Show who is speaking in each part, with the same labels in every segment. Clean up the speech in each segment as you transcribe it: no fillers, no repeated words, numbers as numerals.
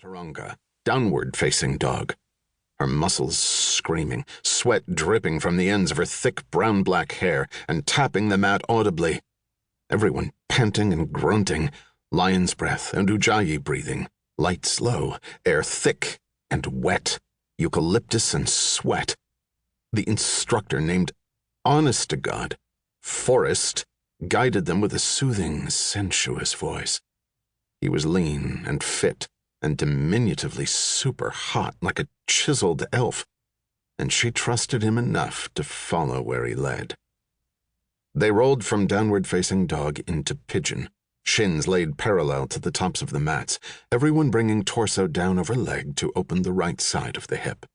Speaker 1: Taronga, downward-facing dog, her muscles screaming, sweat dripping from the ends of her thick brown-black hair and tapping the mat audibly. Everyone panting and grunting, lion's breath and ujjayi breathing, light slow, air thick and wet, eucalyptus and sweat. The instructor, named honest-to-God Forrest, guided them with a soothing, sensuous voice. He was lean and fit and diminutively super hot like a chiseled elf, and she trusted him enough to follow where he led. They rolled from downward-facing dog into pigeon, shins laid parallel to the tops of the mats, everyone bringing torso down over leg to open the right side of the hip.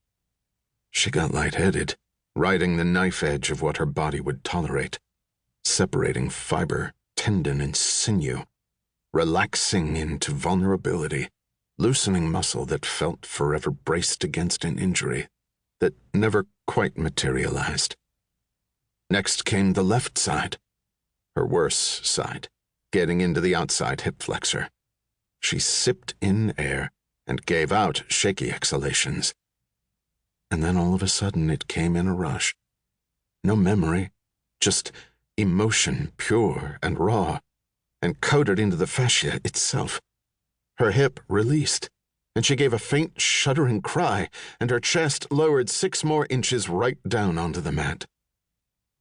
Speaker 1: She got lightheaded, riding the knife edge of what her body would tolerate, separating fiber, tendon, and sinew, relaxing into vulnerability, loosening muscle that felt forever braced against an injury that never quite materialized. Next came the left side, her worse side, getting into the outside hip flexor. She sipped in air and gave out shaky exhalations. And then all of a sudden it came in a rush. No memory, just emotion, pure and raw, and coded into the fascia itself. Her hip released, and she gave a faint, shuddering cry, and her chest lowered 6 more inches right down onto the mat.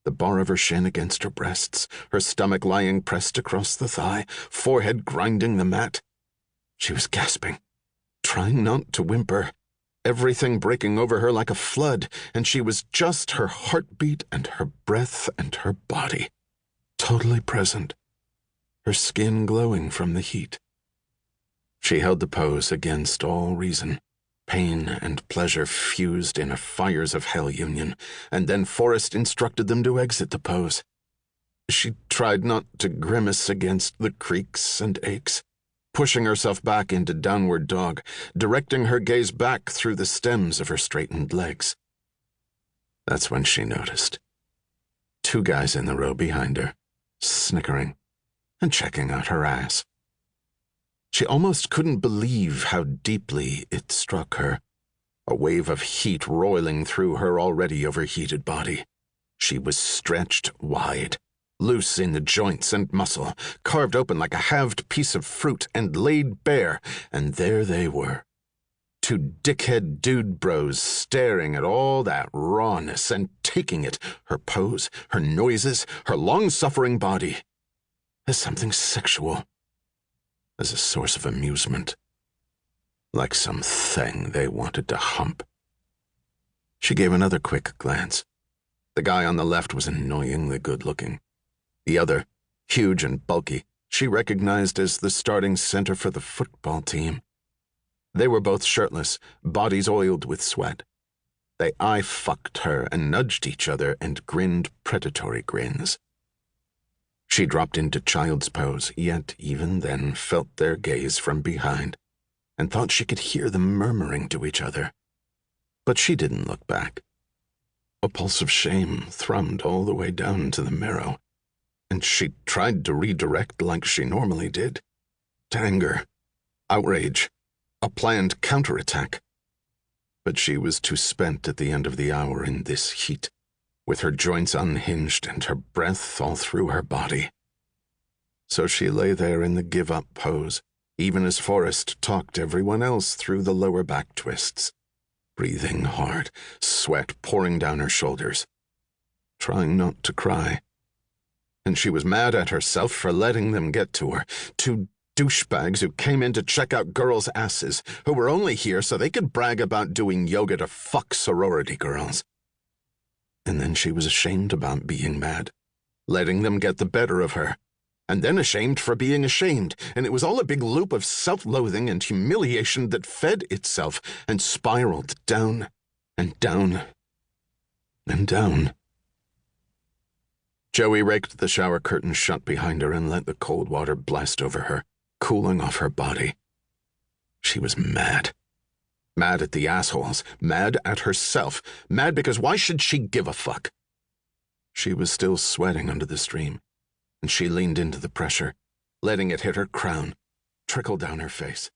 Speaker 1: The bar of her shin against her breasts, her stomach lying pressed across the thigh, forehead grinding the mat. She was gasping, trying not to whimper, everything breaking over her like a flood, and she was just her heartbeat and her breath and her body, totally present, her skin glowing from the heat. She held the pose against all reason. Pain and pleasure fused in a fires of hell union, and then Forrest instructed them to exit the pose. She tried not to grimace against the creaks and aches, pushing herself back into downward dog, directing her gaze back through the stems of her straightened legs. That's when she noticed 2 guys in the row behind her, snickering and checking out her ass. She almost couldn't believe how deeply it struck her, a wave of heat roiling through her already overheated body. She was stretched wide, loose in the joints and muscle, carved open like a halved piece of fruit and laid bare, and there they were. 2 dickhead dude bros staring at all that rawness and taking it, her pose, her noises, her long-suffering body, as something sexual, as a source of amusement, like some thing they wanted to hump. She gave another quick glance. The guy on the left was annoyingly good-looking. The other, huge and bulky, she recognized as the starting center for the football team. They were both shirtless, bodies oiled with sweat. They eye-fucked her and nudged each other and grinned predatory grins. She dropped into child's pose, yet even then felt their gaze from behind, and thought she could hear them murmuring to each other. But she didn't look back. A pulse of shame thrummed all the way down to the marrow, and she tried to redirect like she normally did, to anger, outrage, a planned counterattack. But she was too spent at the end of the hour in this heat, with her joints unhinged and her breath all through her body. So she lay there in the give-up pose, even as Forrest talked everyone else through the lower back twists, breathing hard, sweat pouring down her shoulders, trying not to cry. And she was mad at herself for letting them get to her, 2 douchebags who came in to check out girls' asses, who were only here so they could brag about doing yoga to fuck sorority girls. And then she was ashamed about being mad, letting them get the better of her, and then ashamed for being ashamed, and it was all a big loop of self-loathing and humiliation that fed itself and spiraled down and down and down. Joey raked the shower curtain shut behind her and let the cold water blast over her, cooling off her body. She was mad. Mad at the assholes, mad at herself, mad because why should she give a fuck? She was still sweating under the stream, and she leaned into the pressure, letting it hit her crown, trickle down her face.